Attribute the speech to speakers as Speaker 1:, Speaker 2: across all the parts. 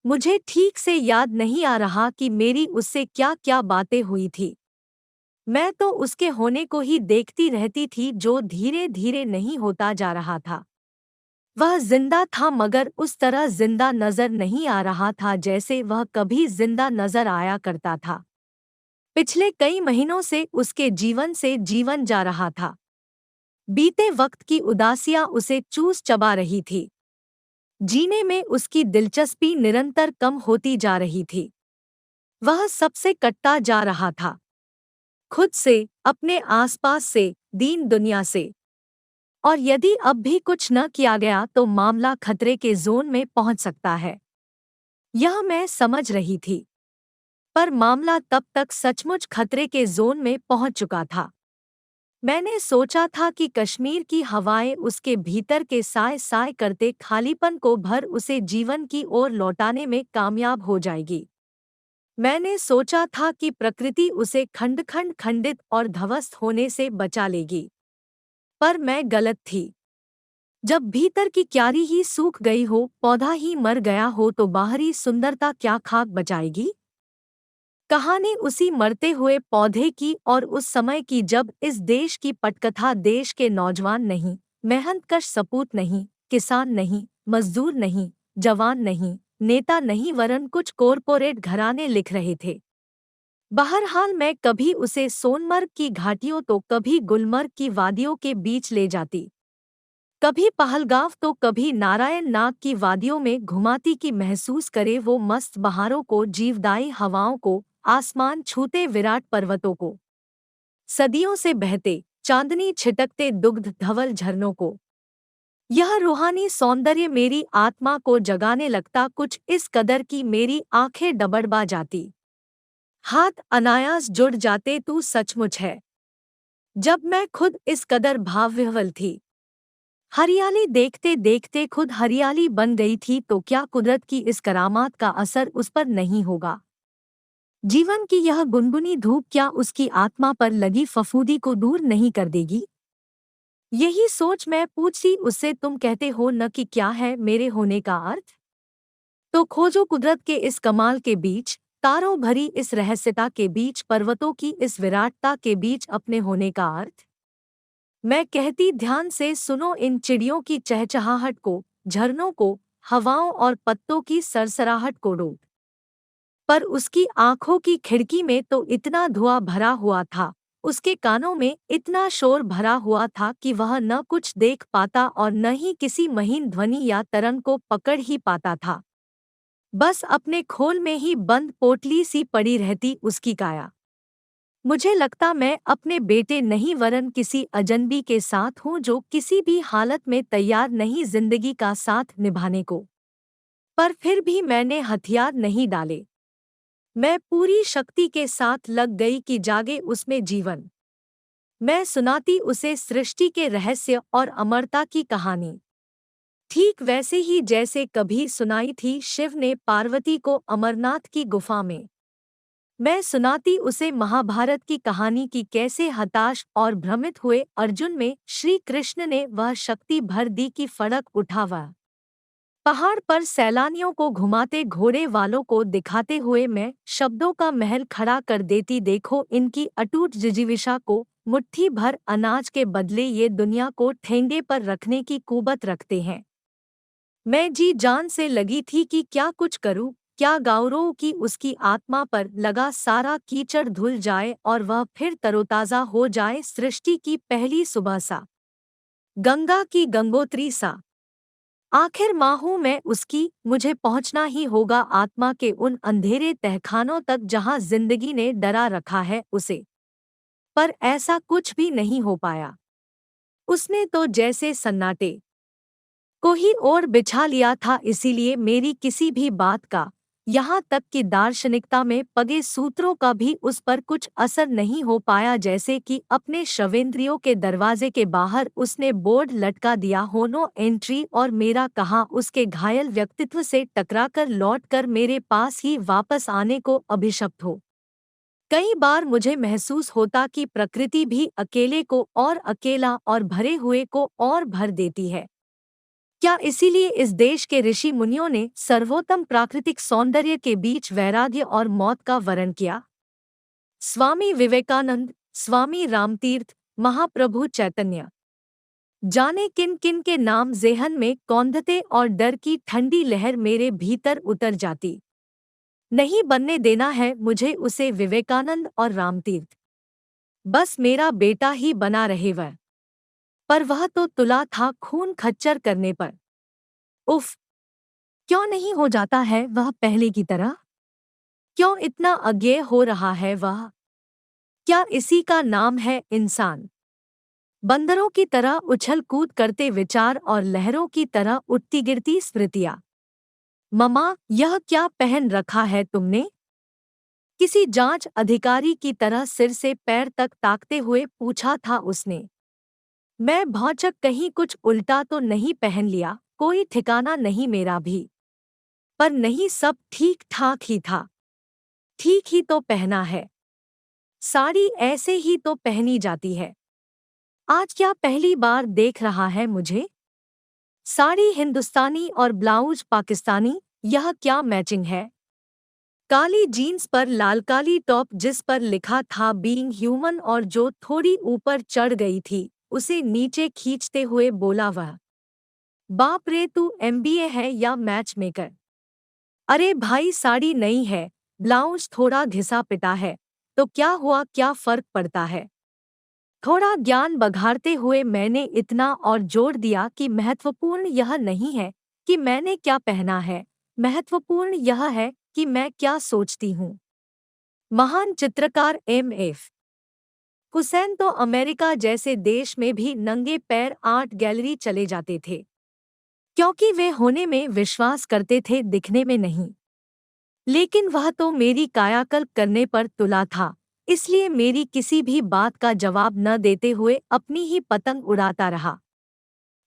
Speaker 1: मुझे ठीक से याद नहीं आ रहा कि मेरी उससे क्या क्या बातें हुई थी। मैं तो उसके होने को ही देखती रहती थी जो धीरे धीरे नहीं होता जा रहा था। वह जिंदा था मगर उस तरह जिंदा नजर नहीं आ रहा था जैसे वह कभी जिंदा नजर आया करता था। पिछले कई महीनों से उसके जीवन से जीवन जा रहा था। बीते वक्त की उदासियां उसे चूस चबा रही थी। जीने में उसकी दिलचस्पी निरंतर कम होती जा रही थी। वह सबसे कटता जा रहा था। खुद से, अपने आसपास से, दीन दुनिया से। और यदि अब भी कुछ न किया गया तो मामला खतरे के जोन में पहुंच सकता है। यह मैं समझ रही थी। पर मामला तब तक सचमुच खतरे के जोन में पहुंच चुका था। मैंने सोचा था कि कश्मीर की हवाएं उसके भीतर के साए साए करते खालीपन को भर उसे जीवन की ओर लौटाने में कामयाब हो जाएगी। मैंने सोचा था कि प्रकृति उसे खंड खंड खंडित और ध्वस्त होने से बचा लेगी। पर मैं गलत थी। जब भीतर की क्यारी ही सूख गई हो, पौधा ही मर गया हो तो बाहरी सुंदरता क्या खाक बचाएगी। कहानी उसी मरते हुए पौधे की और उस समय की जब इस देश की पटकथा देश के नौजवान नहीं, मेहनतकश सपूत नहीं, किसान नहीं, मजदूर नहीं, जवान नहीं, नेता नहीं वरन कुछ कॉरपोरेट घराने लिख रहे थे। बहरहाल मैं कभी उसे सोनमर्ग की घाटियों तो कभी गुलमर्ग की वादियों के बीच ले जाती, कभी पहलगांव तो कभी नारायण नाग की वादियों में घुमाती कि महसूस करे वो मस्त बहारों को, जीवदायी हवाओं को, आसमान छूते विराट पर्वतों को, सदियों से बहते चांदनी छिटकते दुग्ध धवल झरनों को। यह रूहानी सौंदर्य मेरी आत्मा को जगाने लगता कुछ इस कदर की मेरी आंखें डबडबा जाती, हाथ अनायास जुड़ जाते। तू सचमुच है। जब मैं खुद इस कदर भावविह्वल थी, हरियाली देखते देखते खुद हरियाली बन गई थी, तो क्या कुदरत की इस करामात का असर उस पर नहीं होगा। जीवन की यह गुनगुनी धूप क्या उसकी आत्मा पर लगी फफूंदी को दूर नहीं कर देगी। यही सोच मैं पूछती उससे, तुम कहते हो न कि क्या है मेरे होने का अर्थ। तो खोजो कुदरत के इस कमाल के बीच, तारों भरी इस रहस्यता के बीच, पर्वतों की इस विराटता के बीच अपने होने का अर्थ। मैं कहती, ध्यान से सुनो इन चिड़ियों की चहचहाहट को, झरनों को, हवाओं और पत्तों की सरसराहट को रोक। पर उसकी आंखों की खिड़की में तो इतना धुआं भरा हुआ था, उसके कानों में इतना शोर भरा हुआ था कि वह न कुछ देख पाता और न ही किसी महीन ध्वनि या तरंग को पकड़ ही पाता था। बस अपने खोल में ही बंद पोटली सी पड़ी रहती उसकी काया। मुझे लगता मैं अपने बेटे नहीं वरन किसी अजनबी के साथ हूँ जो किसी भी हालत में तैयार नहीं जिंदगी का साथ निभाने को। पर फिर भी मैंने हथियार नहीं डाले। मैं पूरी शक्ति के साथ लग गई कि जागे उसमें जीवन। मैं सुनाती उसे सृष्टि के रहस्य और अमरता की कहानी, ठीक वैसे ही जैसे कभी सुनाई थी शिव ने पार्वती को अमरनाथ की गुफा में। मैं सुनाती उसे महाभारत की कहानी की कैसे हताश और भ्रमित हुए अर्जुन में श्री कृष्ण ने वह शक्ति भर दी कि फड़क उठा। वह पहाड़ पर सैलानियों को घुमाते घोड़े वालों को दिखाते हुए मैं शब्दों का महल खड़ा कर देती, देखो इनकी अटूट जिजीविषा को, मुट्ठी भर अनाज के बदले ये दुनिया को ठेंगे पर रखने की कुवत रखते हैं। मैं जी जान से लगी थी कि क्या कुछ करूं, क्या गाउरों की उसकी आत्मा पर लगा सारा कीचड़ धुल जाए और वह फिर तरोताजा हो जाए, सृष्टि की पहली सुबह सा, गंगा की गंगोत्री सा। आखिर माँ हूँ मैं उसकी, मुझे पहुँचना ही होगा आत्मा के उन अंधेरे तहखानों तक जहाँ जिंदगी ने डरा रखा है उसे। पर ऐसा कुछ भी नहीं हो पाया। उसने तो जैसे सन्नाटे को ही ओर बिछा लिया था, इसीलिए मेरी किसी भी बात का, यहाँ तक कि दार्शनिकता में पगे सूत्रों का भी उस पर कुछ असर नहीं हो पाया। जैसे कि अपने शवेंद्रियों के दरवाजे के बाहर उसने बोर्ड लटका दिया हो, नो एंट्री, और मेरा कहा उसके घायल व्यक्तित्व से टकराकर लौटकर मेरे पास ही वापस आने को अभिशप्त हो। कई बार मुझे महसूस होता कि प्रकृति भी अकेले को और अकेला और भरे हुए को और भर देती है। क्या इसीलिए इस देश के ऋषि मुनियों ने सर्वोत्तम प्राकृतिक सौंदर्य के बीच वैराग्य और मौत का वर्ण किया? स्वामी विवेकानंद, स्वामी रामतीर्थ, महाप्रभु चैतन्य, जाने किन किन के नाम ज़ेहन में कौंधते और डर की ठंडी लहर मेरे भीतर उतर जाती। नहीं बनने देना है मुझे उसे विवेकानंद और रामतीर्थ। बस मेरा बेटा ही बना रहे वह। पर वह तो तुला था खून खच्चर करने पर। उफ! क्यों नहीं हो जाता है वह पहले की तरह? क्यों इतना अज्ञेय हो रहा है वह? क्या इसी का नाम है इंसान? बंदरों की तरह उछल कूद करते विचार और लहरों की तरह उठती गिरती स्मृतियाँ। ममा, यह क्या पहन रखा है तुमने? किसी जांच अधिकारी की तरह सिर से पैर तक ताकते हुए पूछा था उसने। मैं भौचक कहीं कुछ उल्टा तो नहीं पहन लिया, कोई ठिकाना नहीं मेरा भी। पर नहीं, सब ठीक ठाक ही था। ठीक ही तो पहना है। साड़ी ऐसे ही तो पहनी जाती है। आज क्या पहली बार देख रहा है मुझे? साड़ी हिंदुस्तानी और ब्लाउज पाकिस्तानी, यह क्या मैचिंग है? काली जीन्स पर लाल काली टॉप जिस पर लिखा था बीइंग ह्यूमन और जो थोड़ी ऊपर चढ़ गई थी, उसे नीचे खींचते हुए बोला वह। बाप रे, तू एमबीए है या मैच मेकर? अरे भाई, साड़ी नई है, ब्लाउज थोड़ा घिसा पिटा है, तो क्या हुआ, क्या फर्क पड़ता है? थोड़ा ज्ञान बघाड़ते हुए मैंने इतना और जोड़ दिया कि महत्वपूर्ण यह नहीं है कि मैंने क्या पहना है, महत्वपूर्ण यह है कि मैं क्या सोचती हूँ। महान चित्रकार एम.एफ. हुसैन तो अमेरिका जैसे देश में भी नंगे पैर आर्ट गैलरी चले जाते थे, क्योंकि वे होने में विश्वास करते थे, दिखने में नहीं। लेकिन वह तो मेरी कायाकल्प करने पर तुला था, इसलिए मेरी किसी भी बात का जवाब न देते हुए अपनी ही पतंग उड़ाता रहा।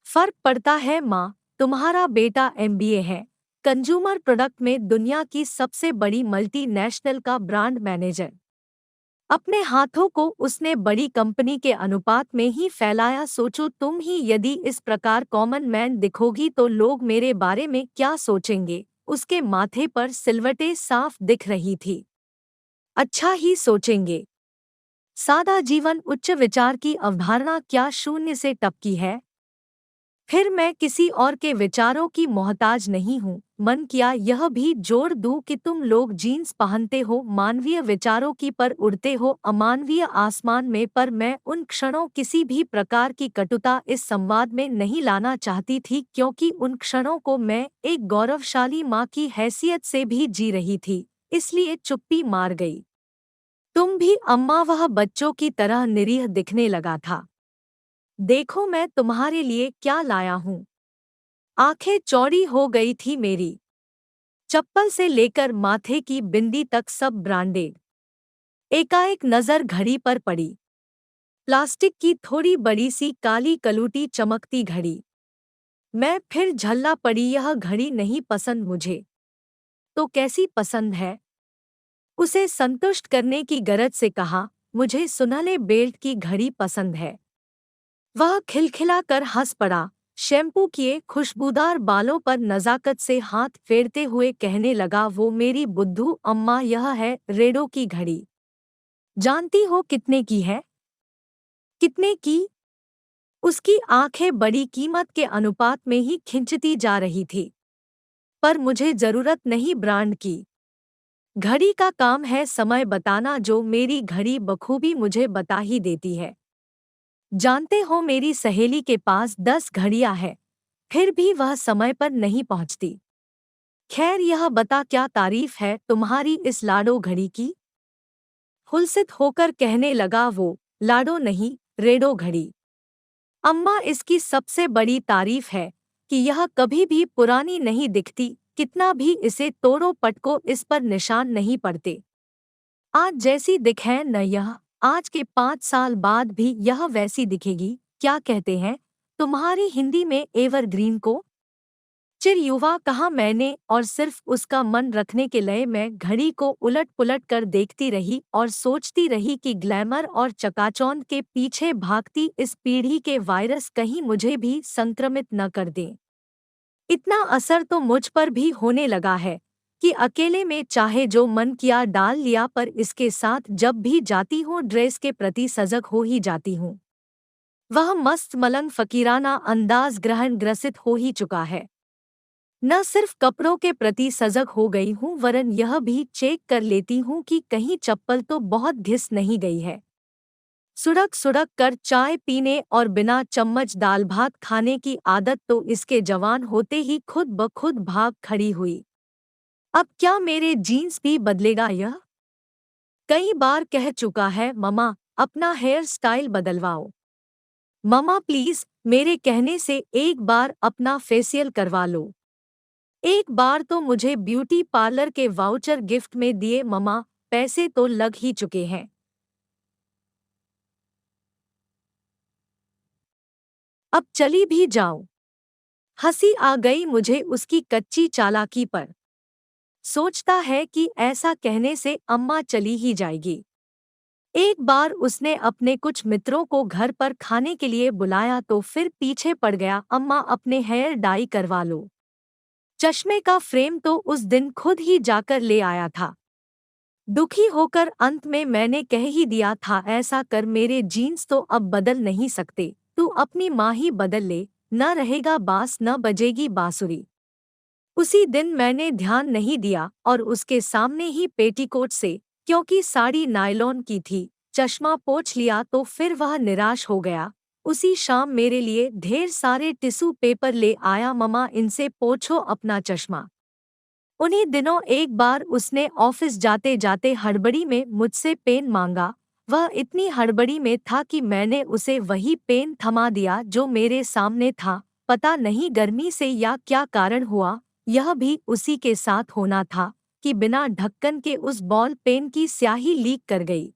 Speaker 1: फर्क पड़ता है माँ, तुम्हारा बेटा एमबीए है, कंज्यूमर प्रोडक्ट में दुनिया की सबसे बड़ी मल्टीनेशनल का ब्रांड मैनेजर। अपने हाथों को उसने बड़ी कंपनी के अनुपात में ही फैलाया। सोचो तुम ही यदि इस प्रकार कॉमन मैन दिखोगी तो लोग मेरे बारे में क्या सोचेंगे? उसके माथे पर सिलवटें साफ दिख रही थी। अच्छा ही सोचेंगे। सादा जीवन उच्च विचार की अवधारणा क्या शून्य से टपकी है? फिर मैं किसी और के विचारों की मोहताज नहीं हूँ। मन किया यह भी जोड़ दूँ कि तुम लोग जीन्स पहनते हो, मानवीय विचारों की पर उड़ते हो अमानवीय आसमान में, पर मैं उन क्षणों किसी भी प्रकार की कटुता इस संवाद में नहीं लाना चाहती थी, क्योंकि उन क्षणों को मैं एक गौरवशाली माँ की हैसियत से भी जी रही थी, इसलिए चुप्पी मार गई। तुम भी अम्मा, वह बच्चों की तरह निरीह दिखने लगा था। देखो मैं तुम्हारे लिए क्या लाया हूँ। आंखें चौड़ी हो गई थी मेरी। चप्पल से लेकर माथे की बिंदी तक सब ब्रांडेड। एकाएक नजर घड़ी पर पड़ी। प्लास्टिक की थोड़ी बड़ी सी काली कलूटी चमकती घड़ी। मैं फिर झल्ला पड़ी, यह घड़ी नहीं पसंद मुझे। तो कैसी पसंद है? उसे संतुष्ट करने की गरज से कहा, मुझे सुनहले बेल्ट की घड़ी पसंद है। वह खिलखिला कर हंस पड़ा, शैम्पू किए खुशबूदार बालों पर नज़ाकत से हाथ फेरते हुए कहने लगा, वो मेरी बुद्धू अम्मा, यह है रेडो की घड़ी। जानती हो कितने की है? कितने की? उसकी आंखें बड़ी कीमत के अनुपात में ही खिंचती जा रही थी। पर मुझे जरूरत नहीं ब्रांड की। घड़ी का काम है समय बताना, जो मेरी घड़ी बखूबी मुझे बता ही देती है। जानते हो मेरी सहेली के पास 10 घड़ियां हैं, फिर भी वह समय पर नहीं पहुंचती। खैर, यह बता क्या तारीफ है तुम्हारी इस लाडो घड़ी की? हुलसित होकर कहने लगा वो, लाडो नहीं, रेडो घड़ी। अम्मा, इसकी सबसे बड़ी तारीफ है कि यह कभी भी पुरानी नहीं दिखती, कितना भी इसे तोड़ो पटको इस पर निशान नहीं पड़ते। आज जैसी दिखे न यह, आज के 5 साल बाद भी यह वैसी दिखेगी। क्या कहते हैं तुम्हारी हिंदी में एवरग्रीन को? चिर युवा कहा मैंने, और सिर्फ उसका मन रखने के लिए मैं घड़ी को उलट पुलट कर देखती रही और सोचती रही कि ग्लैमर और चकाचौंध के पीछे भागती इस पीढ़ी के वायरस कहीं मुझे भी संक्रमित न कर दें। इतना असर तो मुझ पर भी होने लगा है कि अकेले में चाहे जो मन किया डाल लिया, पर इसके साथ जब भी जाती हूँ ड्रेस के प्रति सजग हो ही जाती हूँ। वह मस्त मलंग फकीराना अंदाज ग्रहण ग्रसित हो ही चुका है। न सिर्फ कपड़ों के प्रति सजग हो गई हूँ, वरन यह भी चेक कर लेती हूँ कि कहीं चप्पल तो बहुत घिस नहीं गई है। सुड़क सुड़क कर चाय पीने और बिना चम्मच दाल भात खाने की आदत तो इसके जवान होते ही खुद ब खुद भाग खड़ी हुई। अब क्या मेरे जीन्स भी बदलेगा यह? कई बार कह चुका है, मम्मा अपना हेयर स्टाइल बदलवाओ। मम्मा प्लीज मेरे कहने से एक बार अपना फेशियल करवा लो। एक बार तो मुझे ब्यूटी पार्लर के वाउचर गिफ्ट में दिए, मम्मा पैसे तो लग ही चुके हैं। अब चली भी जाऊं। हंसी आ गई मुझे उसकी कच्ची चालाकी पर। सोचता है कि ऐसा कहने से अम्मा चली ही जाएगी। एक बार उसने अपने कुछ मित्रों को घर पर खाने के लिए बुलाया तो फिर पीछे पड़ गया, अम्मा अपने हेयर डाई करवा लो। चश्मे का फ्रेम तो उस दिन खुद ही जाकर ले आया था। दुखी होकर अंत में मैंने कह ही दिया था, ऐसा कर मेरे जीन्स तो अब बदल नहीं सकते, तू अपनी माँ ही बदल ले, न रहेगा बास न बजेगी बांसुरी। उसी दिन मैंने ध्यान नहीं दिया और उसके सामने ही पेटीकोट से, क्योंकि साड़ी नायलॉन की थी, चश्मा पोंछ लिया तो फिर वह निराश हो गया। उसी शाम मेरे लिए ढेर सारे टिश्यू पेपर ले आया, मम्मा इनसे पोंछो अपना चश्मा। उन्हीं दिनों एक बार उसने ऑफिस जाते जाते हड़बड़ी में मुझसे पेन मांगा। वह इतनी हड़बड़ी में था कि मैंने उसे वही पेन थमा दिया जो मेरे सामने था। पता नहीं गर्मी से या क्या कारण हुआ, यह भी उसी के साथ होना था कि बिना ढक्कन के उस बॉल पेन की स्याही लीक कर गई।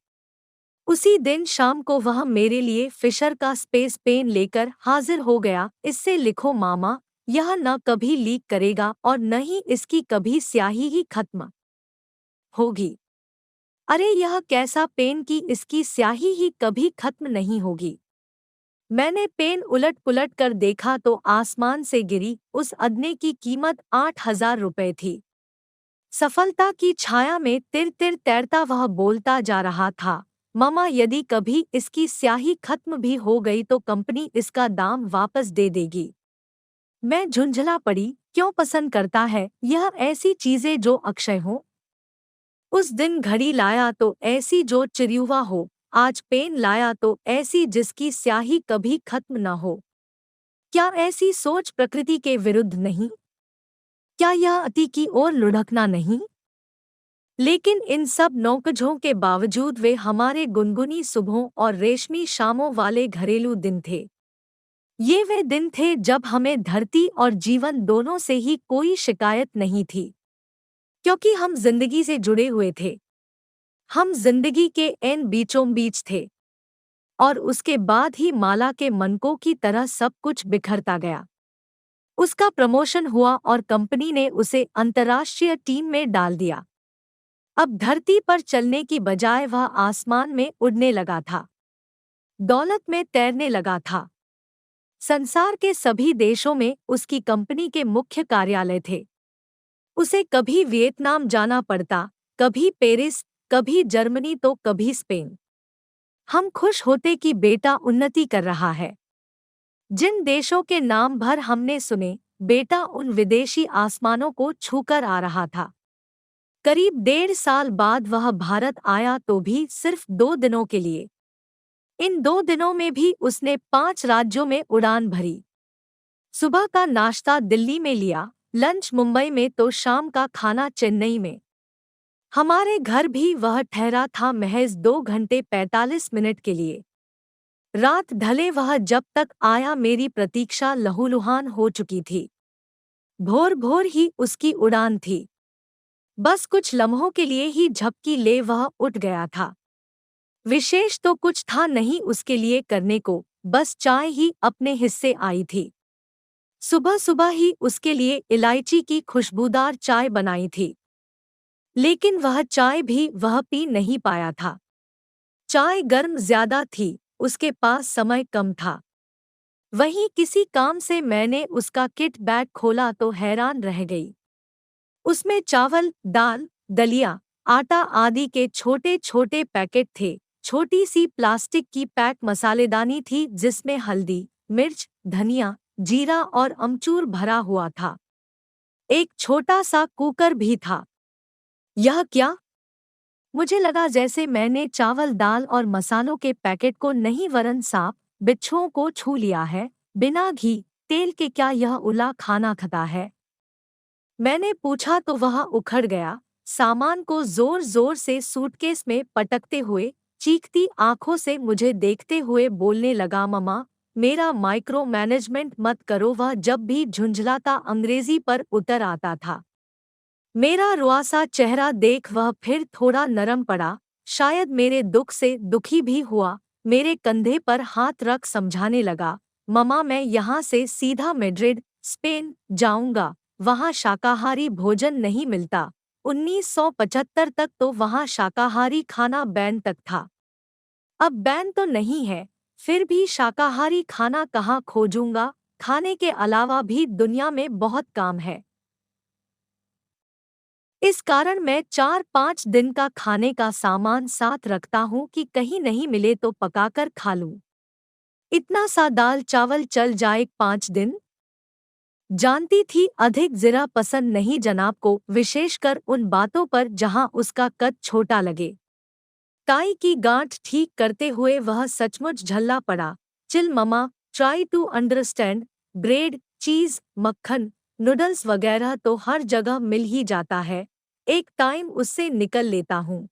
Speaker 1: उसी दिन शाम को वह मेरे लिए फिशर का स्पेस पेन लेकर हाजिर हो गया। इससे लिखो मामा, यह न कभी लीक करेगा और न ही इसकी कभी स्याही ही खत्म होगी। अरे यह कैसा पेन कि इसकी स्याही ही कभी खत्म नहीं होगी। मैंने पेन उलट पुलट कर देखा तो आसमान से गिरी उस अदने की कीमत 8,000 रुपए थी। सफलता की छाया में तिर तिर तैरता वह बोलता जा रहा था, ममा यदि कभी इसकी स्याही खत्म भी हो गई तो कंपनी इसका दाम वापस दे देगी। मैं झुंझला पड़ी, क्यों पसंद करता है यह ऐसी चीजें जो अक्षय हो। उस दिन घड़ी लाया तो ऐसी जो चिरयुवा हो, आज पेन लाया तो ऐसी जिसकी स्याही कभी खत्म न हो। क्या ऐसी सोच प्रकृति के विरुद्ध नहीं? क्या यह अति की ओर लुढ़कना नहीं? लेकिन इन सब नौकझों के बावजूद वे हमारे गुनगुनी सुबहों और रेशमी शामों वाले घरेलू दिन थे। ये वे दिन थे जब हमें धरती और जीवन दोनों से ही कोई शिकायत नहीं थी, क्योंकि हम जिंदगी से जुड़े हुए थे। हम जिंदगी के एन बीचों बीच थे। और उसके बाद ही माला के मनकों की तरह सब कुछ बिखरता गया। उसका प्रमोशन हुआ और कंपनी ने उसे अंतर्राष्ट्रीय टीम में डाल दिया। अब धरती पर चलने की बजाय वह आसमान में उड़ने लगा था, दौलत में तैरने लगा था। संसार के सभी देशों में उसकी कंपनी के मुख्य कार्यालय थे। उसे कभी वियतनाम जाना पड़ता, कभी पेरिस, कभी जर्मनी तो कभी स्पेन। हम खुश होते कि बेटा उन्नति कर रहा है। जिन देशों के नाम भर हमने सुने, बेटा उन विदेशी आसमानों को छूकर आ रहा था। करीब 1.5 साल बाद वह भारत आया, तो भी सिर्फ 2 दिनों के लिए। इन 2 दिनों में भी उसने 5 राज्यों में उड़ान भरी। सुबह का नाश्ता दिल्ली में लिया, लंच मुंबई में तो शाम का खाना चेन्नई में। हमारे घर भी वह ठहरा था महज 2 घंटे 45 मिनट के लिए। रात ढले वह जब तक आया मेरी प्रतीक्षा लहूलुहान हो चुकी थी। भोर भोर ही उसकी उड़ान थी। बस कुछ लम्हों के लिए ही झपकी ले वह उठ गया था। विशेष तो कुछ था नहीं उसके लिए करने को, बस चाय ही अपने हिस्से आई थी। सुबह सुबह ही उसके लिए इलायची की खुशबूदार चाय बनाई थी। लेकिन वह चाय भी वह पी नहीं पाया था। चाय गर्म ज्यादा थी, उसके पास समय कम था। वहीं किसी काम से मैंने उसका किट बैग खोला तो हैरान रह गई। उसमें चावल, दाल, दलिया, आटा आदि के छोटे छोटे पैकेट थे। छोटी सी प्लास्टिक की पैक मसालेदानी थी जिसमें हल्दी, मिर्च, धनिया, जीरा और अमचूर भरा हुआ था। एक छोटा सा कुकर भी था। यह क्या? मुझे लगा जैसे मैंने चावल, दाल और मसालों के पैकेट को नहीं वरन सांप, बिच्छुओं को छू लिया है। बिना घी, तेल के क्या यह उला खाना खाता है? मैंने पूछा तो वह उखड़ गया, सामान को जोर जोर से सूटकेस में पटकते हुए, चीखती आंखों से मुझे देखते हुए बोलने लगा, मम्मा, मेरा माइक्रो मैनेजमेंट मत करो। वह जब भी झुंझलाता अंग्रेजी पर उतर आता था। मेरा रुआसा चेहरा देख वह फिर थोड़ा नरम पड़ा, शायद मेरे दुख से दुखी भी हुआ। मेरे कंधे पर हाथ रख समझाने लगा, मम्मा, मैं यहाँ से सीधा मैड्रिड, स्पेन जाऊंगा। वहाँ शाकाहारी भोजन नहीं मिलता। 1975 तक तो वहाँ शाकाहारी खाना बैन तक था। अब बैन तो नहीं है, फिर भी शाकाहारी खाना कहाँ खोजूंगा? खाने के अलावा भी दुनिया में बहुत काम है। इस कारण मैं 4-5 दिन का खाने का सामान साथ रखता हूँ कि कहीं नहीं मिले तो पकाकर खा लूं। इतना सा दाल चावल चल जाए 5 दिन? जानती थी अधिक ज़रा पसंद नहीं जनाब को, विशेषकर उन बातों पर जहाँ उसका कद छोटा लगे। ताई की गांठ ठीक करते हुए वह सचमुच झल्ला पड़ा। Chill mama, try to understand. Bread, cheese, मक्खन, नूडल्स वगैरह तो हर जगह मिल ही जाता है। एक टाइम उससे निकल लेता हूँ।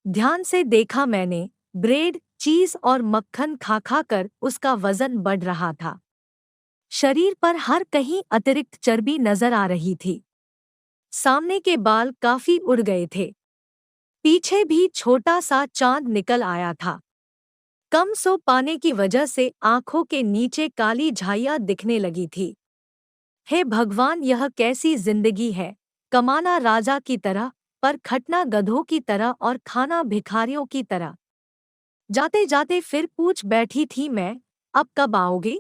Speaker 1: ध्यान से देखा मैंने, ब्रेड, चीज और मक्खन खा खा कर उसका वजन बढ़ रहा था। शरीर पर हर कहीं अतिरिक्त चर्बी नजर आ रही थी। सामने के बाल काफी उड़ गए थे। पीछे भी छोटा सा चांद निकल आया था। कम सो पाने की वजह से आंखों के नीचे काली झाइयां दिखने लगी थी। हे भगवान, यह कैसी जिंदगी है! कमाना राजा की तरह, पर खटना गधों की तरह और खाना भिखारियों की तरह। जाते जाते फिर पूछ बैठी थी मैं, अब कब आओगे?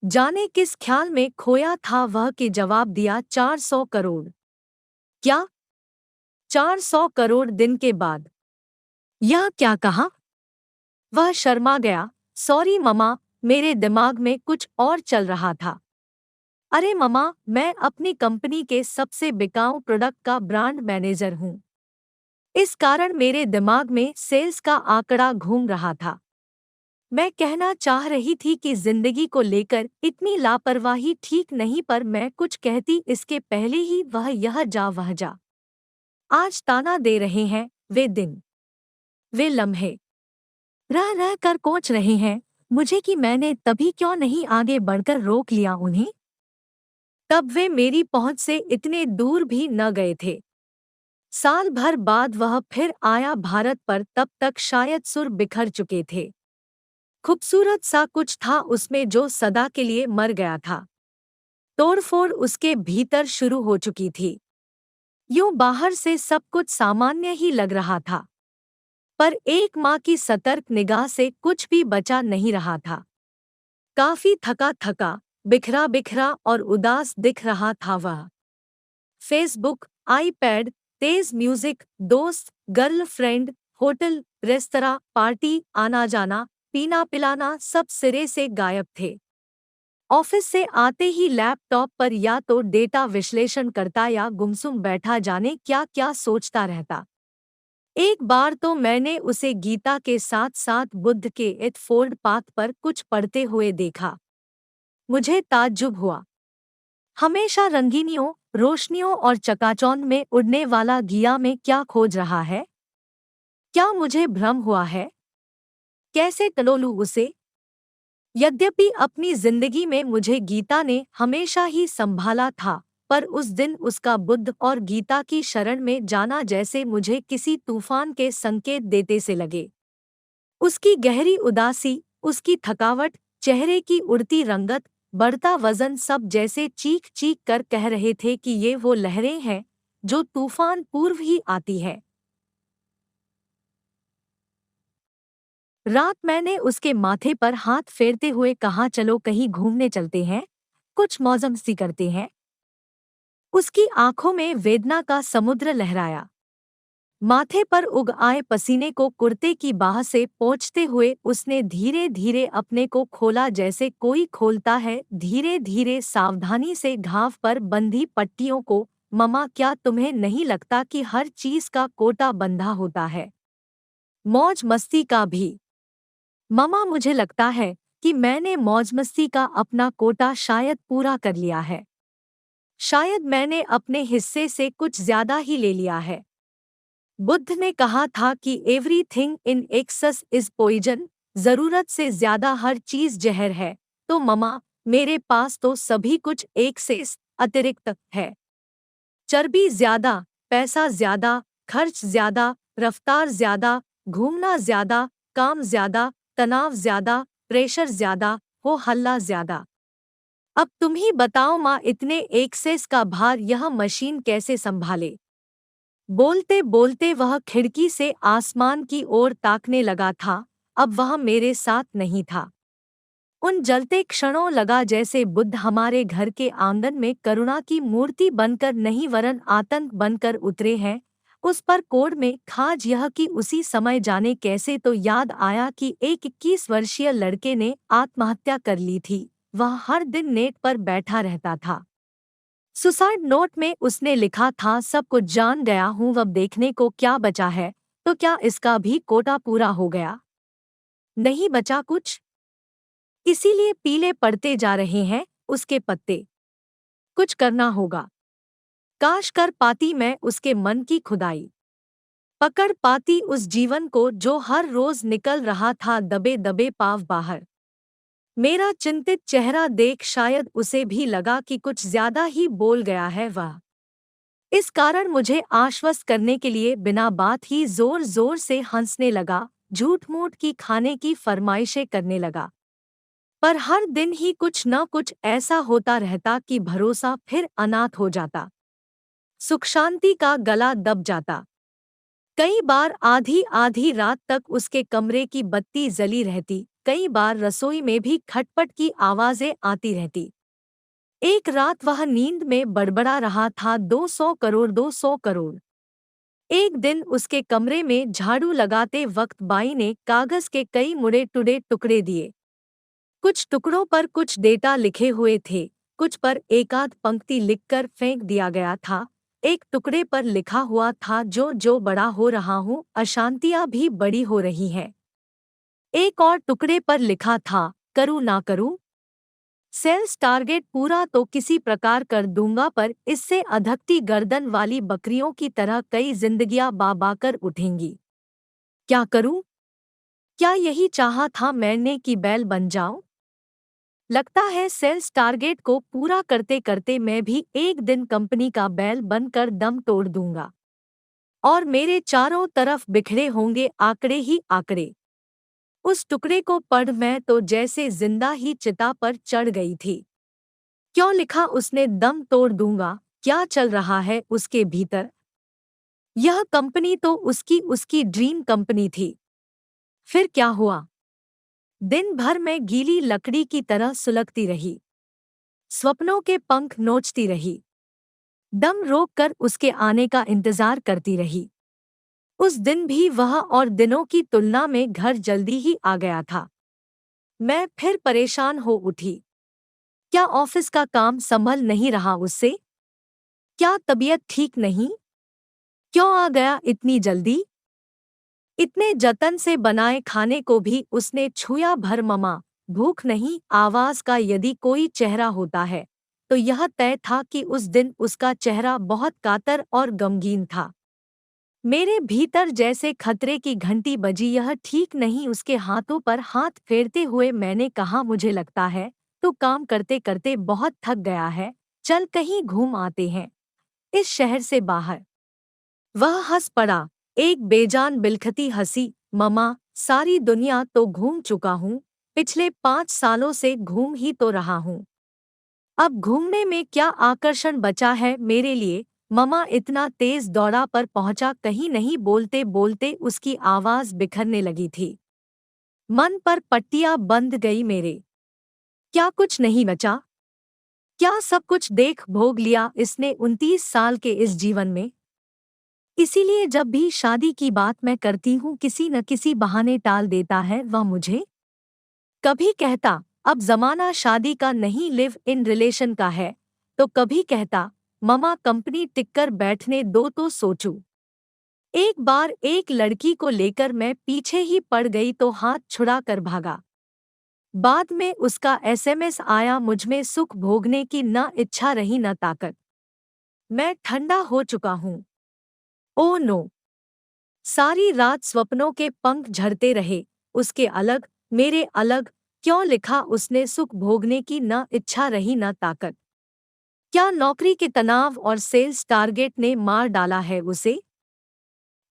Speaker 1: जाने किस ख्याल में खोया था वह कि जवाब दिया, 400 करोड़। क्या? 400 करोड़ दिन के बाद? यह क्या कहा? वह शर्मा गया। सॉरी ममा, मेरे दिमाग में कुछ और चल रहा था। अरे ममा, मैं अपनी कंपनी के सबसे बिकाऊ प्रोडक्ट का ब्रांड मैनेजर हूँ। इस कारण मेरे दिमाग में सेल्स का आंकड़ा घूम रहा था। मैं कहना चाह रही थी कि जिंदगी को लेकर इतनी लापरवाही ठीक नहीं, पर मैं कुछ कहती इसके पहले ही वह यह जा वह जा। आज ताना दे रहे हैं वे दिन, वे लम्हे रह रह कर कोच रहे हैं मुझे कि मैंने तभी क्यों नहीं आगे बढ़कर रोक लिया उन्हें। तब वे मेरी पहुंच से इतने दूर भी न गए थे। साल भर बाद वह फिर आया भारत पर, तब तक शायद सुर बिखर चुके थे। खूबसूरत सा कुछ था उसमें जो सदा के लिए मर गया था। तोड़फोड़ उसके भीतर शुरू हो चुकी थी। यूं बाहर से सब कुछ सामान्य ही लग रहा था, पर एक माँ की सतर्क निगाह से कुछ भी बचा नहीं रहा था। काफी थका थका, बिखरा बिखरा और उदास दिख रहा था वह। फेसबुक, आईपैड, तेज म्यूजिक, दोस्त, गर्लफ्रेंड, होटल, रेस्तरा, पार्टी, आना जाना, पीना पिलाना सब सिरे से गायब थे। ऑफिस से आते ही लैपटॉप पर या तो डेटा विश्लेषण करता या गुमसुम बैठा जाने क्या क्या सोचता रहता। एक बार तो मैंने उसे गीता के साथ साथ बुद्ध के एट फोल्ड पाथ पर कुछ पढ़ते हुए देखा। मुझे ताज्जुब हुआ। हमेशा रंगीनियों, रोशनियों और चकाचौंध में उड़ने वाला गिया में क्या खोज रहा है? क्या मुझे भ्रम हुआ है? कैसे टलोलूं उसे? यद्यपि अपनी जिंदगी में मुझे गीता ने हमेशा ही संभाला था, पर उस दिन उसका बुद्ध और गीता की शरण में जाना जैसे मुझे किसी तूफान के संकेत देते से लगे। उसकी गहरी उदासी, उसकी थकावट, चेहरे की उड़ती रंगत, बढ़ता वजन सब जैसे चीख चीख कर कह रहे थे कि ये वो लहरें हैं जो तूफान पूर्व ही आती है। रात मैंने उसके माथे पर हाथ फेरते हुए कहा, चलो कहीं घूमने चलते हैं, कुछ मौज-मस्ती करते हैं। उसकी आंखों में वेदना का समुद्र लहराया। माथे पर उग आए पसीने को कुर्ते की बाह से पोंछते हुए उसने धीरे धीरे अपने को खोला, जैसे कोई खोलता है धीरे धीरे सावधानी से घाव पर बंधी पट्टियों को। ममा, क्या तुम्हें नहीं लगता कि हर चीज का कोटा बंधा होता है, मौज मस्ती का भी? ममा, मुझे लगता है कि मैंने मौज मस्ती का अपना कोटा शायद पूरा कर लिया है। शायद मैंने अपने हिस्से से कुछ ज्यादा ही ले लिया है। बुद्ध ने कहा था कि everything in excess is poison, जरूरत से ज्यादा हर चीज जहर है। तो ममा, मेरे पास तो सभी कुछ एक्सेस, अतिरिक्त है। चर्बी ज्यादा, पैसा ज्यादा, खर्च ज्यादा, रफ्तार ज्यादा, घूमना ज्यादा, काम ज्यादा, तनाव ज्यादा, प्रेशर ज्यादा, हो हल्ला ज्यादा। अब तुम ही बताओ माँ, इतने एक्सेस का भार यह मशीन कैसे संभाले? बोलते बोलते वह खिड़की से आसमान की ओर ताकने लगा था। अब वह मेरे साथ नहीं था। उन जलते क्षणों लगा जैसे बुद्ध हमारे घर के आंगन में करुणा की मूर्ति बनकर नहीं वरन आतंक बनकर उतरे हैं। उस पर कोड में खाज यह कि उसी समय जाने कैसे तो याद आया कि एक 21 वर्षीय लड़के ने आत्महत्या कर ली थी। वह हर दिन नेट पर बैठा रहता था। सुसाइड नोट में उसने लिखा था, सब कुछ जान गया हूँ, अब देखने को क्या बचा है। तो क्या इसका भी कोटा पूरा हो गया? नहीं बचा कुछ, इसीलिए पीले पड़ते जा रहे हैं उसके पत्ते। कुछ करना होगा। काश कर पाती मैं उसके मन की खुदाई, पकड़ पाती उस जीवन को जो हर रोज निकल रहा था दबे दबे पाँव बाहर। मेरा चिंतित चेहरा देख शायद उसे भी लगा कि कुछ ज्यादा ही बोल गया है वह। इस कारण मुझे आश्वस्त करने के लिए बिना बात ही जोर जोर से हंसने लगा, झूठ मूठ की खाने की फरमाइशें करने लगा। पर हर दिन ही कुछ न कुछ ऐसा होता रहता कि भरोसा फिर अनाथ हो जाता, सुख शांति का गला दब जाता। कई बार आधी आधी रात तक उसके कमरे की बत्ती जली रहती, कई बार रसोई में भी खटपट की आवाजें आती रहती। एक रात वह नींद में बड़बड़ा रहा था, 200 करोड़, 200 करोड़। एक दिन उसके कमरे में झाड़ू लगाते वक्त बाई ने कागज के कई मुड़े टुड़े टुकड़े दिए। कुछ टुकड़ों पर कुछ डेटा लिखे हुए थे, कुछ पर एकाध पंक्ति लिखकर फेंक दिया गया था। एक टुकड़े पर लिखा हुआ था, जो जो बड़ा हो रहा हूँ, अशांतियां भी बड़ी हो रही हैं। एक और टुकड़े पर लिखा था, करूँ ना करूँ, सेल्स टारगेट पूरा तो किसी प्रकार कर दूंगा, पर इससे अधकती गर्दन वाली बकरियों की तरह कई जिंदगियां बाबाकर उठेंगी। क्या करूं? क्या यही चाहा था मैंने कि बैल बन जाऊं? लगता है सेल्स टारगेट को पूरा करते करते मैं भी एक दिन कंपनी का बैल बनकर दम तोड़ दूंगा और मेरे चारों तरफ बिखरे होंगे आंकड़े ही आंकड़े। उस टुकड़े को पढ़ मैं तो जैसे जिंदा ही चिता पर चढ़ गई थी। क्यों लिखा उसने दम तोड़ दूंगा? क्या चल रहा है उसके भीतर? यह कंपनी तो उसकी ड्रीम कंपनी थी। फिर क्या हुआ? दिन भर मैं गीली लकड़ी की तरह सुलगती रही, स्वप्नों के पंख नोचती रही, दम रोक कर उसके आने का इंतजार करती रही। उस दिन भी वह और दिनों की तुलना में घर जल्दी ही आ गया था। मैं फिर परेशान हो उठी। क्या ऑफिस का काम संभल नहीं रहा उससे? क्या तबीयत ठीक नहीं? क्यों आ गया इतनी जल्दी? इतने जतन से बनाए खाने को भी उसने छुआ भर। ममा, भूख नहीं, आवाज का यदि कोई चेहरा होता है तो यह तय था कि उस दिन उसका चेहरा बहुत कातर और गमगीन था। मेरे भीतर जैसे खतरे की घंटी बजी। यह ठीक नहीं। उसके हाथों पर हाथ फेरते हुए मैंने कहा, मुझे लगता है तू काम करते करते बहुत थक गया है, चल कहीं घूम आते हैं, इस शहर से बाहर। वह हंस पड़ा, एक बेजान बिलखती हंसी। ममा, सारी दुनिया तो घूम चुका हूँ, पिछले 5 सालों से घूम ही तो रहा हूँ। अब घूमने में क्या आकर्षण बचा है मेरे लिए? ममा इतना तेज दौड़ा पर पहुंचा कहीं नहीं। बोलते बोलते उसकी आवाज बिखरने लगी थी। मन पर पट्टियां बंध गई मेरे। क्या कुछ नहीं बचा? क्या सब कुछ देख भोग लिया इसने 29 साल के इस जीवन में? इसीलिए जब भी शादी की बात मैं करती हूँ किसी न किसी बहाने टाल देता है वह मुझे। कभी कहता अब जमाना शादी का नहीं, लिव इन रिलेशन का है, तो कभी कहता ममा कंपनी टिककर बैठने दो तो सोचूं। एक बार एक लड़की को लेकर मैं पीछे ही पड़ गई तो हाथ छुड़ा कर भागा। बाद में उसका एसएमएस आया, मुझमें सुख भोगने की न इच्छा रही न ताकत। मैं ठंडा हो चुका हूँ। Oh no. सारी रात स्वप्नों के पंख झड़ते रहे। उसके अलग मेरे अलग। क्यों लिखा उसने सुख भोगने की न इच्छा रही न ताकत? क्या नौकरी के तनाव और सेल्स टारगेट ने मार डाला है उसे?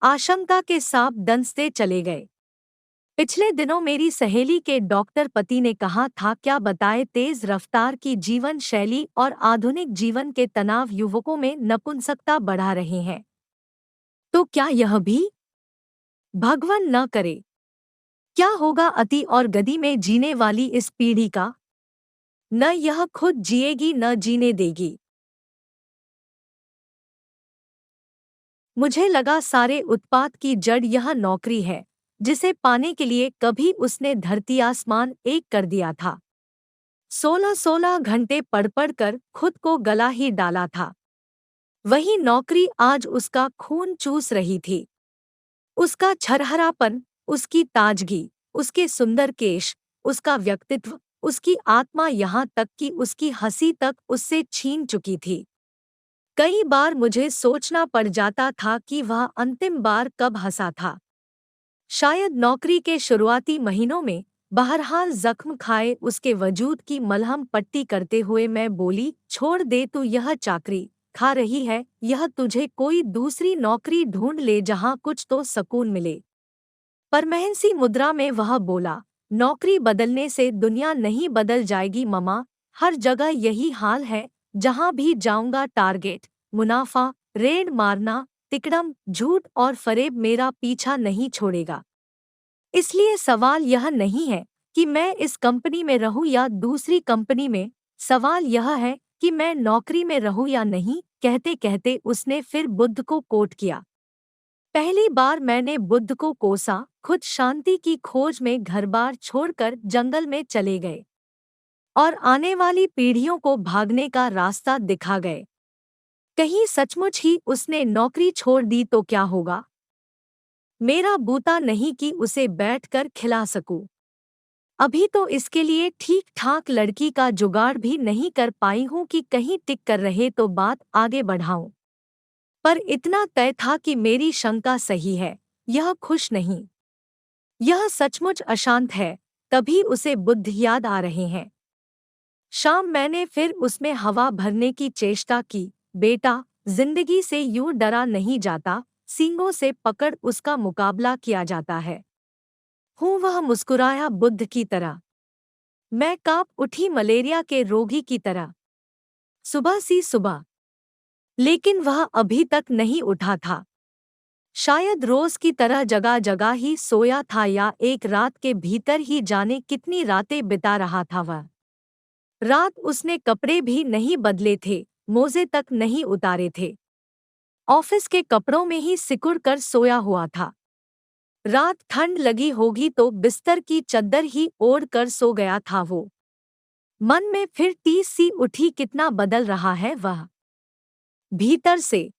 Speaker 1: आशंका के सांप डंसते चले गए। पिछले दिनों मेरी सहेली के डॉक्टर पति ने कहा था, क्या बताए, तेज रफ्तार की जीवन शैली और आधुनिक जीवन के तनाव युवकों में नपुंसकता बढ़ा रहे हैं। तो क्या यह भी? भगवान न करे। क्या होगा अति और गति में जीने वाली इस पीढ़ी का? न यह खुद जिएगी न जीने देगी। मुझे लगा सारे उत्पात की जड़ यह नौकरी है, जिसे पाने के लिए कभी उसने धरती आसमान एक कर दिया था। 16-16 घंटे पढ़ कर खुद को गला ही डाला था। वही नौकरी आज उसका खून चूस रही थी। उसका छरहरापन, उसकी ताजगी, उसके सुंदर केश, उसका व्यक्तित्व, उसकी आत्मा, यहाँ तक कि उसकी हंसी तक उससे छीन चुकी थी। कई बार मुझे सोचना पड़ जाता था कि वह अंतिम बार कब हंसा था। शायद नौकरी के शुरुआती महीनों में। बहरहाल जख्म खाए उसके वजूद की मलहम पट्टी करते हुए मैं बोली, छोड़ दे तू यह चाकरी, खा रही है, यह तुझे कोई दूसरी नौकरी ढूंढ ले जहां कुछ तो सकून मिले। परमहंसी मुद्रा में वह बोला, नौकरी बदलने से दुनिया नहीं बदल जाएगी ममा, हर जगह यही हाल है, जहां भी जाऊंगा टारगेट, मुनाफा, रेड मारना, तिकड़म, झूठ और फरेब मेरा पीछा नहीं छोड़ेगा। इसलिए सवाल यह नहीं है कि मैं इस कंपनी में रहूं या दूसरी कंपनी में, सवाल यह है कि मैं नौकरी में रहूं या नहीं। कहते कहते उसने फिर बुद्ध को कोट किया। पहली बार मैंने बुद्ध को कोसा, खुद शांति की खोज में घरबार छोड़कर जंगल में चले गए और आने वाली पीढ़ियों को भागने का रास्ता दिखा गए। कहीं सचमुच ही उसने नौकरी छोड़ दी तो क्या होगा? मेरा बूता नहीं कि उसे बैठकर खिला सकूं। अभी तो इसके लिए ठीक ठाक लड़की का जुगाड़ भी नहीं कर पाई हूं कि कहीं टिक कर रहे तो बात आगे बढ़ाऊं। पर इतना तय था कि मेरी शंका सही है, यह खुश नहीं, यह सचमुच अशांत है। तभी उसे बुद्ध याद आ रहे हैं। शाम मैंने फिर उसमें हवा भरने की चेष्टा की। बेटा, जिंदगी से यूं डरा नहीं जाता, सींगों से पकड़ उसका मुकाबला किया जाता है। वह मुस्कुराया बुद्ध की तरह। मैं कांप उठी मलेरिया के रोगी की तरह। सुबह सी सुबह। लेकिन वह अभी तक नहीं उठा था। शायद रोज की तरह जगह जगह ही सोया था या एक रात के भीतर ही जाने कितनी रातें बिता रहा था वह। रात उसने कपड़े भी नहीं बदले थे, मोजे तक नहीं उतारे थे। ऑफिस के कपड़ों में ही सिकुड़ कर सोया हुआ था। रात ठंड लगी होगी तो बिस्तर की चद्दर ही ओढ़ कर सो गया था वो। मन में फिर टीस सी उठी, कितना बदल रहा है वह, भीतर से,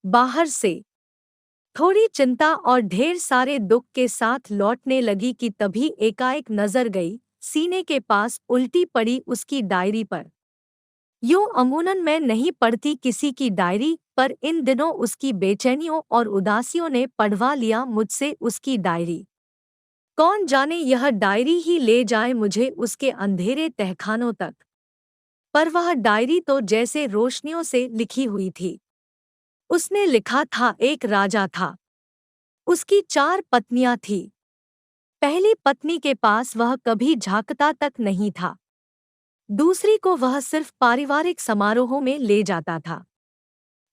Speaker 1: बाहर से। थोड़ी चिंता और ढेर सारे दुख के साथ लौटने लगी कि तभी एकाएक नजर गई सीने के पास उल्टी पड़ी उसकी डायरी पर। यूं अमूनन मैं नहीं पढ़ती किसी की डायरी, पर इन दिनों उसकी बेचैनियों और उदासियों ने पढ़वा लिया मुझसे उसकी डायरी। कौन जाने यह डायरी ही ले जाए मुझे उसके अंधेरे तहखानों तक। पर वह डायरी तो जैसे रोशनियों से लिखी हुई थी। उसने लिखा था, एक राजा था, उसकी 4 पत्नियां थीं। पहली पत्नी के पास वह कभी झांकता तक नहीं था। दूसरी को वह सिर्फ पारिवारिक समारोहों में ले जाता था।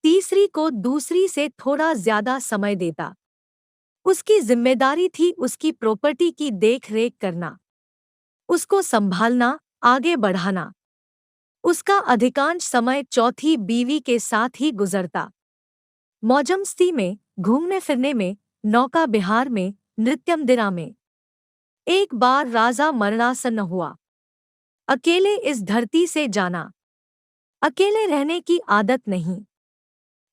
Speaker 1: तीसरी को दूसरी से थोड़ा ज्यादा समय देता। उसकी जिम्मेदारी थी उसकी प्रॉपर्टी की देख रेख करना, उसको संभालना, आगे बढ़ाना। उसका अधिकांश समय चौथी बीवी के साथ ही गुजरता। मौजमस्ती में, घूमने फिरने में, नौका विहार में, नृत्यमदिरा में। एक बार राजा मरणासन्न हुआ। अकेले इस धरती से जाना। अकेले रहने की आदत नहीं।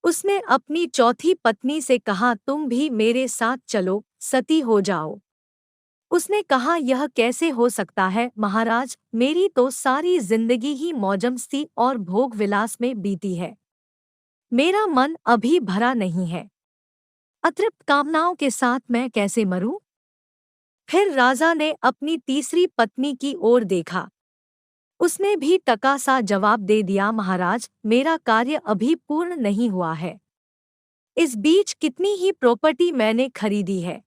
Speaker 1: उसने अपनी चौथी पत्नी से कहा, तुम भी मेरे साथ चलो, सती हो जाओ। उसने कहा, यह कैसे हो सकता है महाराज, मेरी तो सारी जिंदगी ही मौजमस्ती और भोग विलास में बीती है। मेरा मन अभी भरा नहीं है। अतृप्त कामनाओं के साथ मैं कैसे मरूं? फिर राजा ने अपनी तीसरी पत्नी की ओर देखा। उसने भी टका सा जवाब दे दिया, महाराज, मेरा कार्य अभी पूर्ण नहीं हुआ है। इस बीच कितनी ही प्रॉपर्टी मैंने खरीदी है,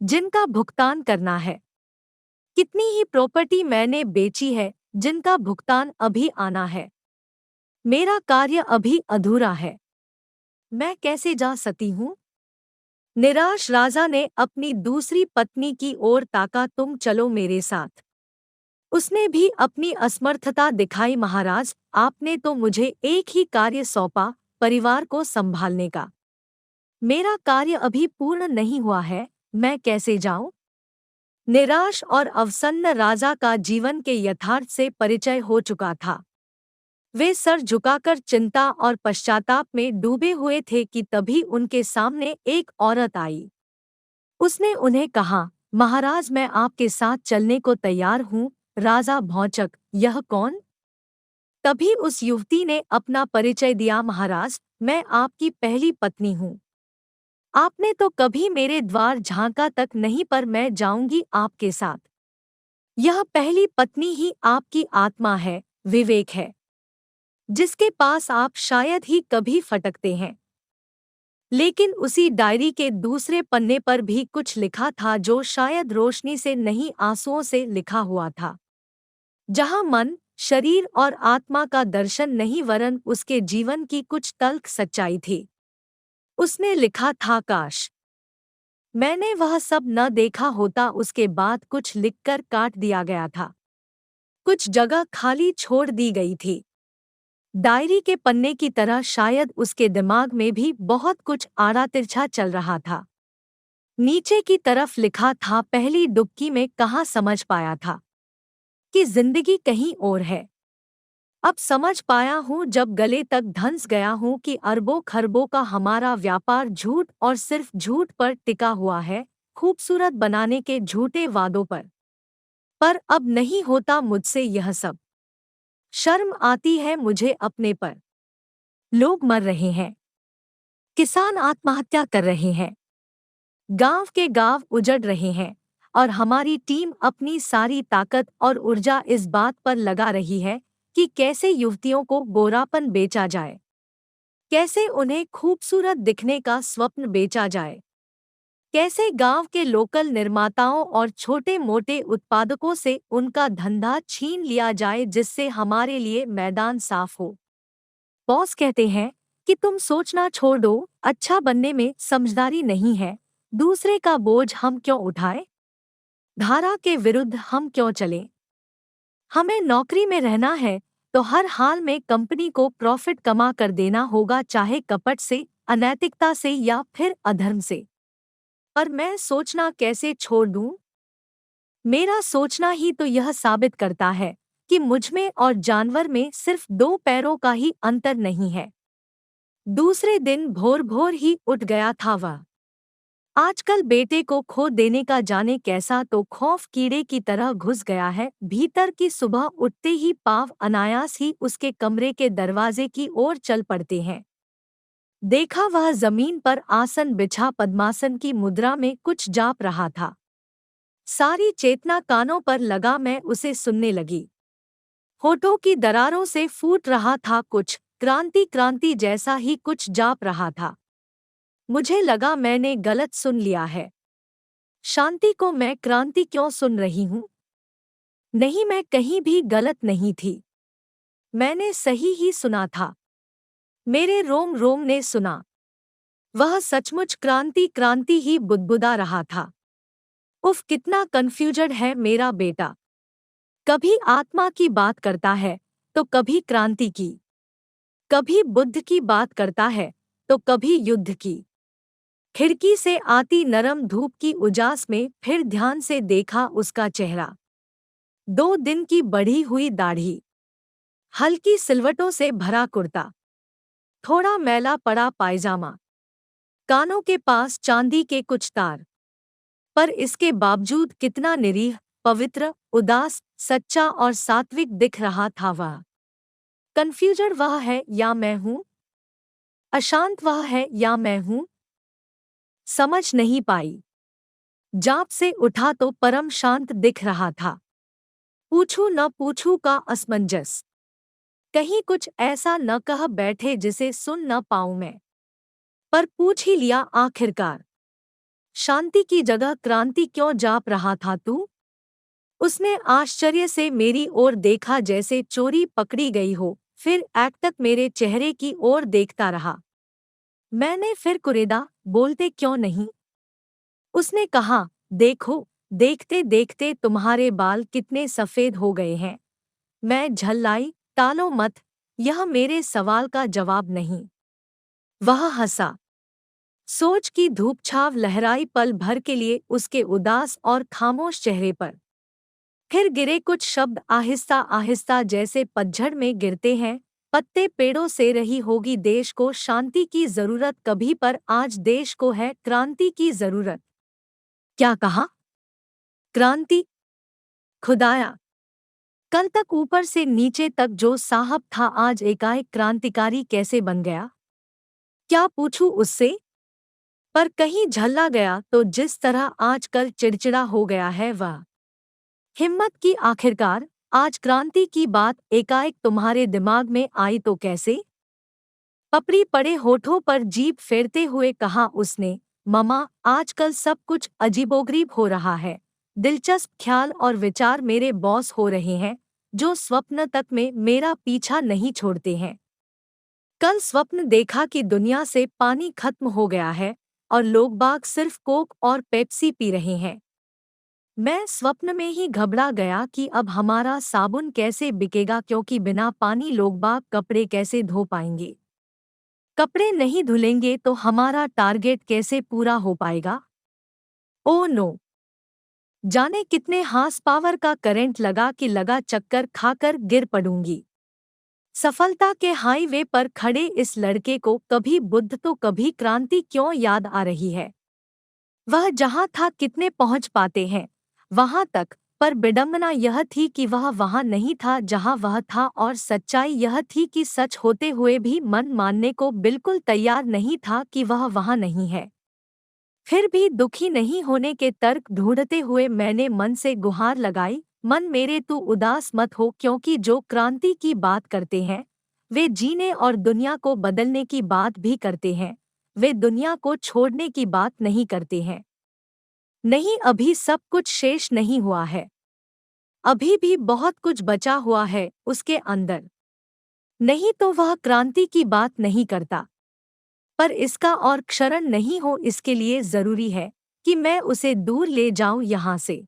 Speaker 1: जिनका भुगतान करना है। कितनी ही प्रॉपर्टी मैंने बेची है, जिनका भुगतान अभी आना है। मेरा कार्य अभी अधूरा है। मैं कैसे जा सकती हूँ? निराश राजा ने अपनी दूसरी पत्नी की ओर ताका, तुम चलो मेरे साथ। उसने भी अपनी असमर्थता दिखाई, महाराज, आपने तो मुझे एक ही कार्य सौंपा, परिवार को संभालने का। मेरा कार्य अभी पूर्ण नहीं हुआ है, मैं कैसे जाऊं? निराश और अवसन्न राजा का जीवन के यथार्थ से परिचय हो चुका था। वे सर झुकाकर चिंता और पश्चाताप में डूबे हुए थे कि तभी उनके सामने एक औरत आई। उसने उन्हें कहा, महाराज, मैं आपके साथ चलने को तैयार हूँ। राजा भौंचक, यह कौन? तभी उस युवती ने अपना परिचय दिया, महाराज, मैं आपकी पहली पत्नी हूँ। आपने तो कभी मेरे द्वार झांका तक नहीं, पर मैं जाऊंगी आपके साथ। यह पहली पत्नी ही आपकी आत्मा है, विवेक है, जिसके पास आप शायद ही कभी फटकते हैं। लेकिन उसी डायरी के दूसरे पन्ने पर भी कुछ लिखा था, जो शायद रोशनी से नहीं, आंसुओं से लिखा हुआ था। जहां मन, शरीर और आत्मा का दर्शन नहीं, वरन उसके जीवन की कुछ तल्ख सच्चाई थी। उसने लिखा था, काश मैंने वह सब न देखा होता। उसके बाद कुछ लिखकर काट दिया गया था। कुछ जगह खाली छोड़ दी गई थी। डायरी के पन्ने की तरह शायद उसके दिमाग में भी बहुत कुछ आड़ा तिरछा चल रहा था। नीचे की तरफ लिखा था, पहली डुबकी में कहाँ समझ पाया था कि जिंदगी कहीं और है। अब समझ पाया हूँ, जब गले तक धंस गया हूँ, कि अरबों खरबों का हमारा व्यापार झूठ और सिर्फ झूठ पर टिका हुआ है, खूबसूरत बनाने के झूठे वादों पर अब नहीं होता मुझसे यह सब। शर्म आती है मुझे अपने पर। लोग मर रहे हैं, किसान आत्महत्या कर रहे हैं, गांव के गांव उजड़ रहे हैं, और हमारी टीम अपनी सारी ताकत और ऊर्जा इस बात पर लगा रही है कि कैसे युवतियों को गोरापन बेचा जाए, कैसे उन्हें खूबसूरत दिखने का स्वप्न बेचा जाए, कैसे गांव के लोकल निर्माताओं और छोटे मोटे उत्पादकों से उनका धंधा छीन लिया जाए, जिससे हमारे लिए मैदान साफ हो। बॉस कहते हैं कि तुम सोचना छोड़ दो, अच्छा बनने में समझदारी नहीं है, दूसरे का बोझ हम क्यों उठाएं, धारा के विरुद्ध हम क्यों चलें। हमें नौकरी में रहना है तो हर हाल में कंपनी को प्रॉफिट कमा कर देना होगा, चाहे कपट से, अनैतिकता से या फिर अधर्म से। पर मैं सोचना कैसे छोड़ दूं? मेरा सोचना ही तो यह साबित करता है कि मुझमें और जानवर में सिर्फ दो पैरों का ही अंतर नहीं है। दूसरे दिन भोर भोर ही उठ गया था वह। आजकल बेटे को खो देने का जाने कैसा तो खौफ कीड़े की तरह घुस गया है भीतर की। सुबह उठते ही पाँव अनायास ही उसके कमरे के दरवाजे की ओर चल पड़ते हैं। देखा वह जमीन पर आसन बिछा पद्मासन की मुद्रा में कुछ जाप रहा था। सारी चेतना कानों पर लगा, मैं उसे सुनने लगी। होठों की दरारों से फूट रहा था कुछ, क्रांति क्रांति जैसा ही कुछ जाप रहा था। मुझे लगा मैंने गलत सुन लिया है। शांति को मैं क्रांति क्यों सुन रही हूँ? नहीं, मैं कहीं भी गलत नहीं थी। मैंने सही ही सुना था। मेरे रोम रोम ने सुना। वह सचमुच क्रांति क्रांति ही बुदबुदा रहा था। उफ, कितना कन्फ्यूजड है मेरा बेटा। कभी आत्मा की बात करता है तो कभी क्रांति की, कभी बुद्ध की बात करता है तो कभी युद्ध की। खिड़की से आती नरम धूप की उजास में फिर ध्यान से देखा उसका चेहरा। 2 दिन की बढ़ी हुई दाढ़ी, हल्की सिलवटों से भरा कुर्ता, थोड़ा मैला पड़ा पायजामा, कानों के पास चांदी के कुछ तार। पर इसके बावजूद कितना निरीह, पवित्र, उदास, सच्चा और सात्विक दिख रहा था वह। कन्फ्यूजड वह है या मैं हूँ? अशांत वह है या मैं हूँ? समझ नहीं पाई। जाप से उठा तो परम शांत दिख रहा था। पूछूं न पूछूं का असमंजस। कहीं कुछ ऐसा न कह बैठे जिसे सुन न पाऊं मैं। पर पूछ ही लिया आखिरकार। शांति की जगह क्रांति क्यों जाप रहा था तू? उसने आश्चर्य से मेरी ओर देखा जैसे चोरी पकड़ी गई हो, फिर एकटक मेरे चेहरे की ओर देखता रहा। मैंने फिर कुरेदा, बोलते क्यों नहीं? उसने कहा, देखो, देखते देखते तुम्हारे बाल कितने सफ़ेद हो गए हैं। मैं झल्लाई, टालो मत, यह मेरे सवाल का जवाब नहीं। वह हंसा। सोच की धूपछाव लहराई पल भर के लिए उसके उदास और खामोश चेहरे पर। फिर गिरे कुछ शब्द आहिस्ता आहिस्ता जैसे पतझड़ में गिरते हैं। पत्ते पेड़ों से रही होगी देश को शांति की जरूरत कभी, पर आज देश को है क्रांति की जरूरत। क्या कहा? क्रांति? खुदाया! कल तक ऊपर से नीचे तक जो साहब था आज एकाएक क्रांतिकारी कैसे बन गया? क्या पूछूं उससे? पर कहीं झल्ला गया तो जिस तरह आजकल चिड़चिड़ा हो गया है वह। हिम्मत की आखिरकार, आज क्रांति की बात एकाएक तुम्हारे दिमाग में आई तो कैसे? पपड़ी पड़े होठों पर जीभ फेरते हुए कहा उसने, ममा, आजकल सब कुछ अजीबोगरीब हो रहा है। दिलचस्प ख्याल और विचार मेरे बॉस हो रहे हैं, जो स्वप्न तक में मेरा पीछा नहीं छोड़ते हैं। कल स्वप्न देखा कि दुनिया से पानी खत्म हो गया है और लोग बाग सिर्फ कोक और पेप्सी पी रहे हैं। मैं स्वप्न में ही घबरा गया कि अब हमारा साबुन कैसे बिकेगा, क्योंकि बिना पानी लोग बाग कपड़े कैसे धो पाएंगे। कपड़े नहीं धुलेंगे तो हमारा टारगेट कैसे पूरा हो पाएगा? Oh no! जाने कितने हार्स पावर का करंट लगा कि लगा चक्कर खाकर गिर पड़ूंगी। सफलता के हाईवे पर खड़े इस लड़के को कभी बुद्ध तो कभी क्रांति क्यों याद आ रही है? वह जहाँ था कितने पहुँच पाते हैं वहाँ तक, पर विडंबना यह थी कि वह वहाँ नहीं था जहाँ वह था, और सच्चाई यह थी कि सच होते हुए भी मन मानने को बिल्कुल तैयार नहीं था कि वह वहाँ नहीं है। फिर भी दुखी नहीं होने के तर्क ढूंढते हुए मैंने मन से गुहार लगाई, मन मेरे तू उदास मत हो, क्योंकि जो क्रांति की बात करते हैं वे जीने और दुनिया को बदलने की बात भी करते हैं, वे दुनिया को छोड़ने की बात नहीं करते हैं। नहीं, अभी सब कुछ शेष नहीं हुआ है। अभी भी बहुत कुछ बचा हुआ है उसके अंदर। नहीं तो वह क्रांति की बात नहीं करता। पर इसका और क्षरण नहीं हो इसके लिए जरूरी है कि मैं उसे दूर ले जाऊं यहाँ से।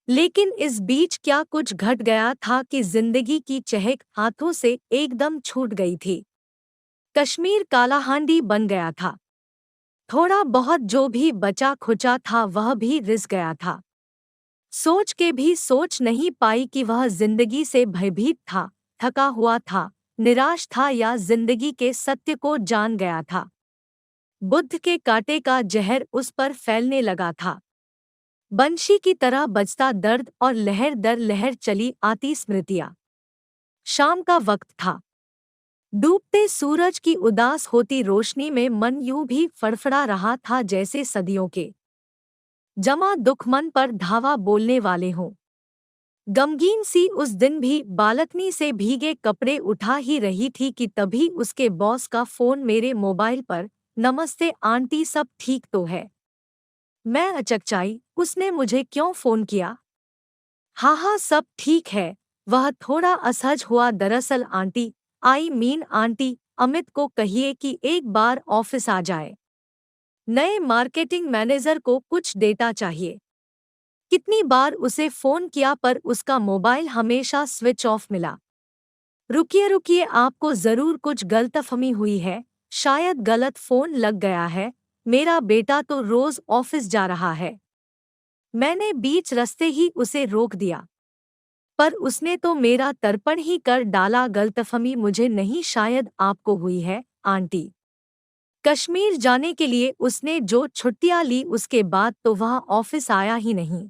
Speaker 1: लेकिन इस बीच क्या कुछ घट गया था कि जिंदगी की चहक हाथों से एकदम छूट गई थी। कश्मीर कालाहांडी बन गया था। थोड़ा बहुत जो भी बचा खुचा था वह भी रिस गया था। सोच के भी सोच नहीं पाई कि वह जिंदगी से भयभीत था, थका हुआ था, निराश था, या जिंदगी के सत्य को जान गया था। बुद्ध के कांटे का जहर उस पर फैलने लगा था। बंशी की तरह बजता दर्द और लहर दर लहर चली आती स्मृतियां। शाम का वक्त था। डूबते सूरज की उदास होती रोशनी में मन यूं भी फड़फड़ा रहा था जैसे सदियों के जमा दुख मन पर धावा बोलने वाले हों। गमगीन सी उस दिन भी बालकनी से भीगे कपड़े उठा ही रही थी कि तभी उसके बॉस का फोन मेरे मोबाइल पर। नमस्ते आंटी, सब ठीक तो है? मैं अचकचाई, उसने मुझे क्यों फोन किया? हाँ हाँ, सब ठीक है। वह थोड़ा असहज हुआ। दरअसल आंटी, आंटी, अमित को कहिए कि एक बार ऑफिस आ जाए। नए मार्केटिंग मैनेजर को कुछ डेटा चाहिए। कितनी बार उसे फोन किया पर उसका मोबाइल हमेशा स्विच ऑफ मिला। रुकिए रुकिए, आपको जरूर कुछ गलतफहमी हुई है। शायद गलत फोन लग गया है। मेरा बेटा तो रोज ऑफिस जा रहा है। मैंने बीच रास्ते ही उसे रोक दिया, पर उसने तो मेरा तर्पण ही कर डाला। गलतफहमी मुझे नहीं, शायद आपको हुई है, आंटी। कश्मीर जाने के लिए उसने जो छुट्टियां ली उसके बाद तो वह ऑफिस आया ही नहीं।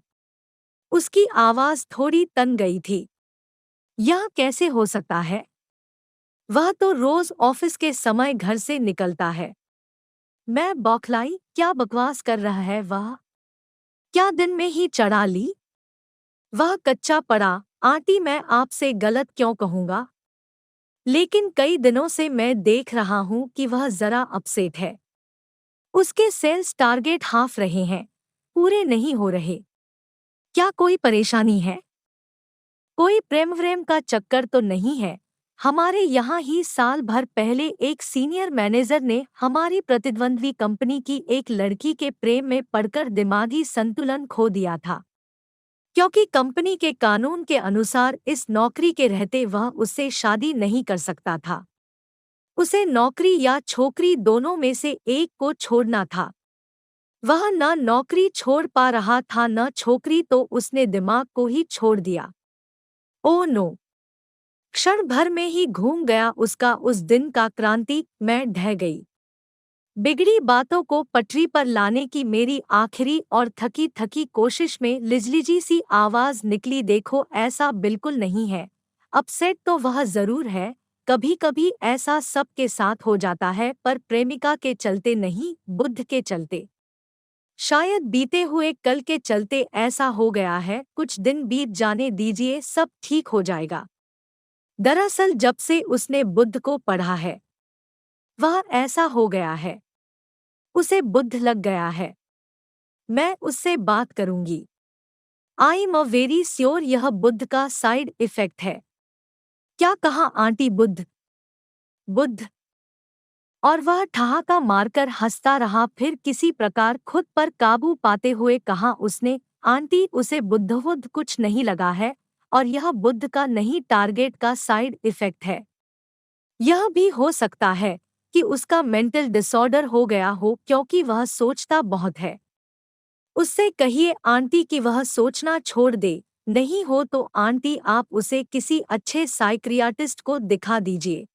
Speaker 1: उसकी आवाज थोड़ी तन गई थी। यह कैसे हो सकता है? वह तो रोज ऑफिस के समय घर से निकलता है। मैं बौखलाई, क्या बकवास कर रहा है वह? क्या दिन में ही चढ़ा ली? वह कच्चा पड़ा। आंटी, मैं आपसे गलत क्यों कहूँगा? लेकिन कई दिनों से मैं देख रहा हूँ कि वह जरा अपसेट है। उसके सेल्स टारगेट हाफ रहे हैं, पूरे नहीं हो रहे। क्या कोई परेशानी है? कोई प्रेम व्रेम का चक्कर तो नहीं है? हमारे यहाँ ही साल भर पहले एक सीनियर मैनेजर ने हमारी प्रतिद्वंद्वी कंपनी की एक लड़की के प्रेम में पड़कर दिमागी संतुलन खो दिया था। क्योंकि कंपनी के कानून के अनुसार इस नौकरी के रहते वह उससे शादी नहीं कर सकता था। उसे नौकरी या छोकरी दोनों में से एक को छोड़ना था। वह न नौकरी छोड़ पा रहा था न छोकरी, तो उसने दिमाग को ही छोड़ दिया। Oh no! क्षण भर में ही घूम गया उसका उस दिन का क्रांति। मैं ढह गई। बिगड़ी बातों को पटरी पर लाने की मेरी आखिरी और थकी थकी कोशिश में लिजलिजी सी आवाज निकली, देखो ऐसा बिल्कुल नहीं है। अपसेट तो वह जरूर है। कभी कभी ऐसा सबके साथ हो जाता है, पर प्रेमिका के चलते नहीं, बुद्ध के चलते। शायद बीते हुए कल के चलते ऐसा हो गया है। कुछ दिन बीत जाने दीजिए, सब ठीक हो जाएगा। दरअसल जब से उसने बुद्ध को पढ़ा है, वह ऐसा हो गया है। उसे बुद्ध लग गया है। मैं उससे बात करूंगी। आई एम वेरी श्योर यह बुद्ध का साइड इफेक्ट है। क्या कहा आंटी? बुद्ध? बुद्ध? और वह ठहाका मारकर हंसता रहा। फिर किसी प्रकार खुद पर काबू पाते हुए कहा उसने, आंटी, उसे बुद्ध कुछ नहीं लगा है, और यह बुद्ध का नहीं, टारगेट का साइड इफेक्ट है। यह भी हो सकता है कि उसका मेंटल डिसऑर्डर हो गया हो, क्योंकि वह सोचता बहुत है। उससे कहिए आंटी कि वह सोचना छोड़ दे। नहीं हो तो आंटी आप उसे किसी अच्छे साइकियाट्रिस्ट को दिखा दीजिए।